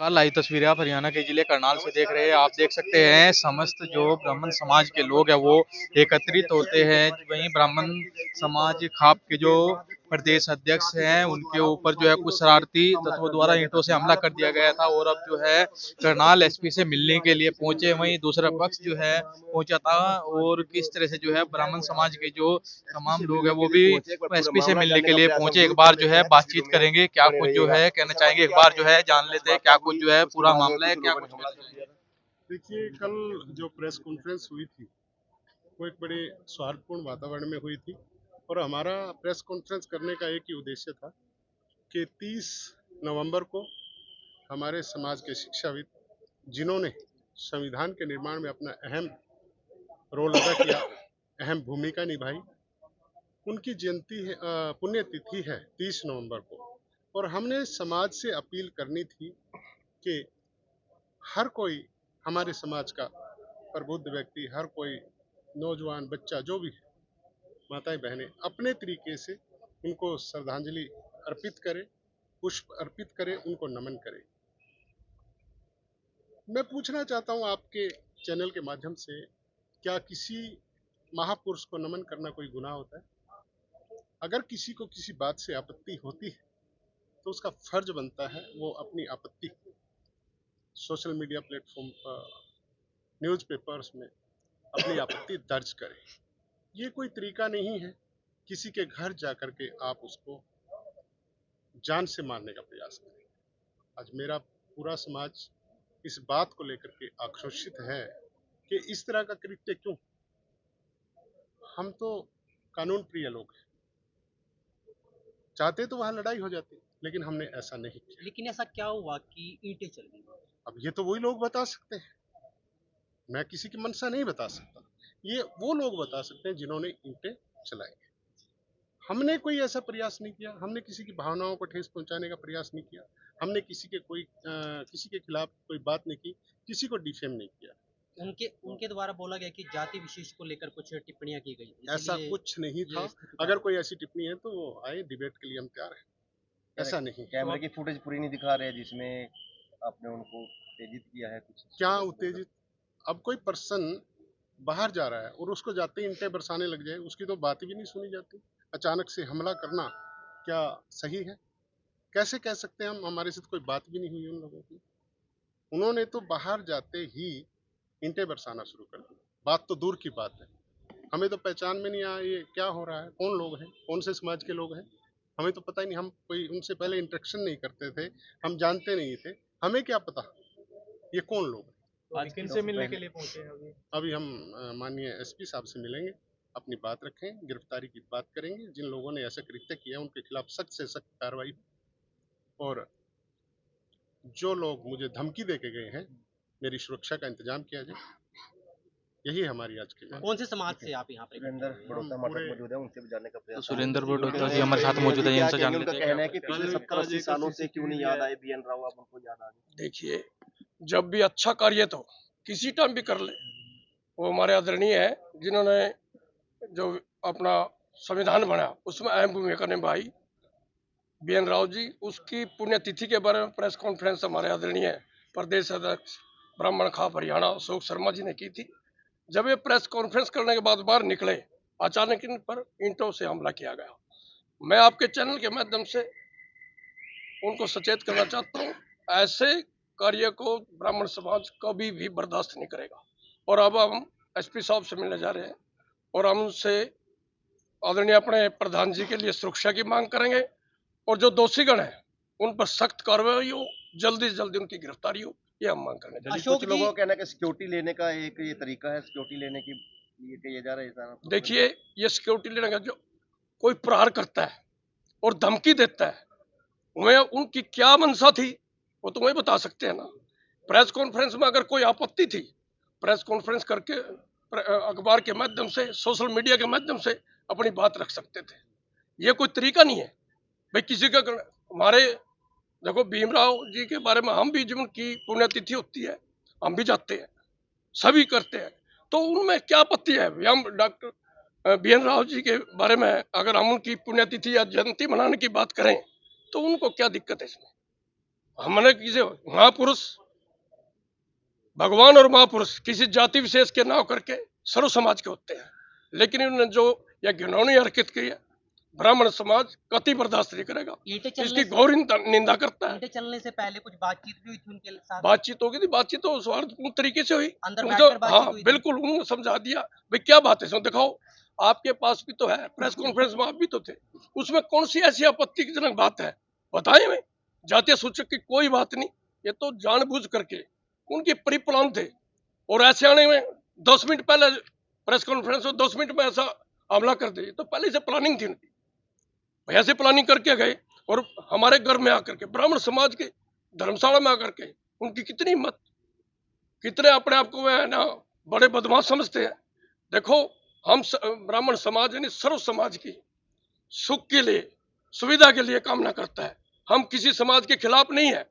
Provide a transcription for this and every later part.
कल आई तस्वीरें आप हरियाणा के जिले करनाल से देख रहे हैं। आप देख सकते हैं समस्त जो ब्राह्मण समाज के लोग हैं वो एकत्रित होते हैं। वहीं ब्राह्मण समाज खाप के जो प्रदेश अध्यक्ष हैं उनके ऊपर जो है कुछ शरारती तत्वों द्वारा ईंटों से हमला कर दिया गया था और अब जो है करनाल एसपी से मिलने के लिए पहुंचे। वहीं दूसरा पक्ष जो है पहुंचा था और किस तरह से जो है ब्राह्मण समाज के जो तमाम लोग हैं वो भी एसपी से मिलने के लिए पहुंचे। एक बार जो है बातचीत करेंगे, क्या कुछ जो है कहना चाहेंगे, एक बार जो है जान लेते हैं क्या कुछ जो है पूरा मामला है, क्या कुछ कहना चाहेंगे। देखिए, कल जो प्रेस कॉन्फ्रेंस हुई थी वो एक बड़े सौहार्दपूर्ण वातावरण में हुई थी और हमारा प्रेस कॉन्फ्रेंस करने का एक ही उद्देश्य था कि 30 नवंबर को हमारे समाज के शिक्षाविद जिन्होंने संविधान के निर्माण में अपना अहम रोल अदा किया, अहम भूमिका निभाई, उनकी जयंती है, पुण्यतिथि है 30 नवंबर को। और हमने समाज से अपील करनी थी कि हर कोई, हमारे समाज का प्रबुद्ध व्यक्ति, हर कोई नौजवान बच्चा जो भी है, माताएं बहनें अपने तरीके से उनको श्रद्धांजलि अर्पित करे, पुष्प अर्पित करे, उनको नमन करे। मैं पूछना चाहता हूं आपके चैनल के माध्यम से, क्या किसी महापुरुष को नमन करना कोई गुनाह होता है? अगर किसी को किसी बात से आपत्ति होती है तो उसका फर्ज बनता है वो अपनी आपत्ति सोशल मीडिया प्लेटफॉर्म पर, न्यूज़पेपर्स में अपनी आपत्ति दर्ज करे। ये कोई तरीका नहीं है किसी के घर जाकर के आप उसको जान से मारने का प्रयास करें। आज मेरा पूरा समाज इस बात को लेकर के आक्रोशित है कि इस तरह का कृत्य क्यों। हम तो कानून प्रिय लोग हैं, चाहते तो वहां लड़ाई हो जाती, लेकिन हमने ऐसा नहीं किया। लेकिन ऐसा क्या हुआ कि ईंटें चल गई? अब ये तो वही लोग बता सकते हैं, मैं किसी की मंशा नहीं बता सकता। ये वो लोग बता सकते हैं जिन्होंने ईंटें चलाई। हमने कोई ऐसा प्रयास नहीं किया, हमने किसी की भावनाओं को ठेस पहुंचाने का प्रयास नहीं किया, हमने किसी के खिलाफ कोई बात नहीं की, किसी को डिफेम नहीं किया। उनके उनके द्वारा बोला गया कि जाति विशेष को लेकर कुछ टिप्पणियां की गई, ऐसा इसीलिए कुछ नहीं था। ये स्थिति अगर कोई ऐसी टिप्पणी है तो वो आए, डिबेट के लिए हम तैयार हैं। ऐसा नहीं। कैमरे की फुटेज पूरी नहीं दिखा रहे जिसमें आपने उनको उत्तेजित किया है कुछ? क्या उत्तेजित? अब कोई पर्सन बाहर जा रहा है और उसको जाते ही ईंटें बरसाने लग जाए, उसकी तो बात भी नहीं सुनी जाती। अचानक से हमला करना क्या सही है? कैसे कह सकते हैं हम? हमारे साथ कोई बात भी नहीं हुई उन लोगों की। उन्होंने तो बाहर जाते ही ईंटें बरसाना शुरू कर दी। बात तो दूर की बात है, हमें तो पहचान में नहीं आया ये क्या हो रहा है, कौन लोग हैं, कौन से समाज के लोग हैं, हमें तो पता ही नहीं। हम कोई उनसे पहले इंटरेक्शन नहीं करते थे, हम जानते नहीं थे, हमें क्या पता ये कौन लोग हैं। आज किन से मिलने के लिए पहुंचे हैं अभी हम माननीय एसपी साहब से मिलेंगे, अपनी बात रखें, गिरफ्तारी की बात करेंगे। जिन लोगों ने ऐसा कृत्य किया उनके खिलाफ सख्त से सख्त कार्रवाई, और जो लोग मुझे धमकी दे के गए हैं मेरी सुरक्षा का इंतजाम किया जाए। यही हमारी आज की मांग। कौन से समाज से आप यहाँ पे? सुरेंद्र बड़ोता मौजूद है, उनसे भी जानने का तो प्रयास। सुरेंद्र बड़ोता जी हमारे साथ मौजूद है, इनसे जान उनका लेते हैं कहना है कि पिछले 70-80 सालों से क्यों नहीं याद आए बीएन राव, अब उनको याद आ गए। देखिए, जब भी अच्छा कार्य तो किसी टाइम भी कर ले, वो हमारे आदरणीय है जिन्होंने जो अपना संविधान बनाया उसमें अहम भूमिका निभाई, बीएन राव जी। उसकी पुण्यतिथि के बारे में प्रेस कॉन्फ्रेंस हमारे आदरणीय प्रदेश अध्यक्ष ब्राह्मण खाप हरियाणा अशोक शर्मा जी ने की थी। जब ये प्रेस कॉन्फ्रेंस करने के बाद बाहर निकले, अचानक इन पर ईंटों से हमला किया गया। मैं आपके चैनल के माध्यम से उनको सचेत करना चाहता हूँ, ऐसे कार्य को ब्राह्मण समाज कभी भी बर्दाश्त नहीं करेगा। और अब हम एसपी साहब से मिलने जा रहे हैं और हम उनसे आदरणीय अपने प्रधान जी के लिए सुरक्षा की मांग करेंगे और जो दोषीगण हैं उन पर सख्त कार्रवाई हो, जल्दी से जल्दी उनकी गिरफ्तारी हो, ये हम मांग करने जा रहे हैं। अशोक कुछ लोगों का कहना है कि सिक्योरिटी लेने का एक ये तरीका है, सिक्योरिटी लेने की ये कही जा रहा है सारा। देखिए, ये सिक्योरिटी लेने का जो कोई प्रहार करता है और धमकी देता है, वह उनकी क्या मंशा थी वो तो वही बता सकते हैं ना। प्रेस कॉन्फ्रेंस में अगर कोई आपत्ति थी, प्रेस कॉन्फ्रेंस करके अखबार के माध्यम से, सोशल मीडिया के माध्यम से अपनी बात रख सकते थे। ये कोई तरीका नहीं है भाई किसी का। हमारे देखो, भीमराव जी के बारे में हम भी, जब उनकी पुण्यतिथि होती है हम भी जाते हैं, सभी करते हैं, तो उनमें क्या आपत्ति है? हम डॉक्टर बीएन राव जी के बारे में अगर हम उनकी पुण्यतिथि या जयंती मनाने की बात करें तो उनको क्या दिक्कत है इसमें? हमने किसी महापुरुष, भगवान और महापुरुष किसी जाति विशेष के नाम करके सर्व समाज के होते हैं, लेकिन इन्होंने जो यह घिनौनी हरकत की है, ब्राह्मण समाज कति बर्दाश्त नहीं करेगा। ईंटें इसकी चलने घोर निंदा करता है। ईंटें चलने से पहले कुछ बातचीत भी हुई थी उनके साथ? बातचीत होगी थी, बातचीत तो सौहार्दपूर्ण तरीके से हुई। अंदर उनको बैठकर बातचीत हाँ हुई थी? बिल्कुल, उन्होंने समझा दिया भाई क्या बात है, इसमें दिखाओ, आपके पास भी तो है, प्रेस कॉन्फ्रेंस में आप भी तो थे, उसमें कौन सी ऐसी आपत्तिजनक बात है, बताइए। में जातीय सूचक की कोई बात नहीं, ये तो जानबूझ करके उनके परिप्लान थे। और ऐसे आने में 10 मिनट पहले प्रेस कॉन्फ्रेंस में 10 मिनट में ऐसा हमला कर दे, तो पहले से प्लानिंग थी उनकी। भैया से प्लानिंग करके गए और हमारे घर में आकर के, ब्राह्मण समाज के धर्मशाला में आकर के, उनकी कितनी हिम्मत, कितने अपने आप को वह ना बड़े बदमाश समझते हैं। देखो, हम ब्राह्मण समाज यानी सर्व समाज की सुख के लिए, सुविधा के लिए कामना करता है। हम किसी समाज के खिलाफ नहीं है।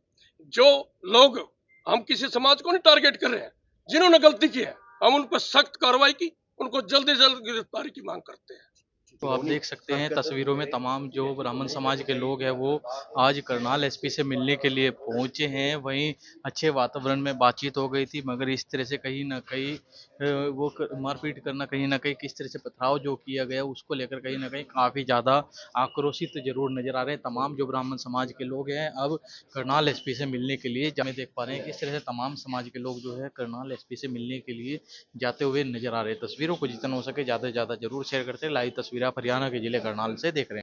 जो लोग, हम किसी समाज को नहीं टारगेट कर रहे हैं, जिन्होंने गलती की है हम उन पर सख्त कार्रवाई की, उनको जल्द से जल्द गिरफ्तारी की मांग करते हैं। तो आप देख सकते हैं तस्वीरों में तमाम जो ब्राह्मण समाज के लोग हैं वो आज करनाल एसपी से मिलने के लिए पहुंचे हैं। वहीं अच्छे वातावरण में बातचीत हो गई थी, मगर इस तरह से कहीं ना कहीं वो मारपीट करना, कहीं ना कहीं किस तरह से पथराव जो किया गया उसको लेकर कहीं ना कहीं काफ़ी ज़्यादा आक्रोशित जरूर नजर आ रहे हैं तमाम जो ब्राह्मण समाज के लोग हैं। अब करनाल एसपी से मिलने के लिए जब देख पा रहे हैं किस तरह से तमाम समाज के लोग जो है करनाल एसपी से मिलने के लिए जाते हुए नजर आ रहे हैं। तस्वीरों को जितना हो सके ज़्यादा से ज़्यादा जरूर शेयर करते हैं। लाइव तस्वीरें आप हरियाणा के जिले करनाल से देख रहे हैं।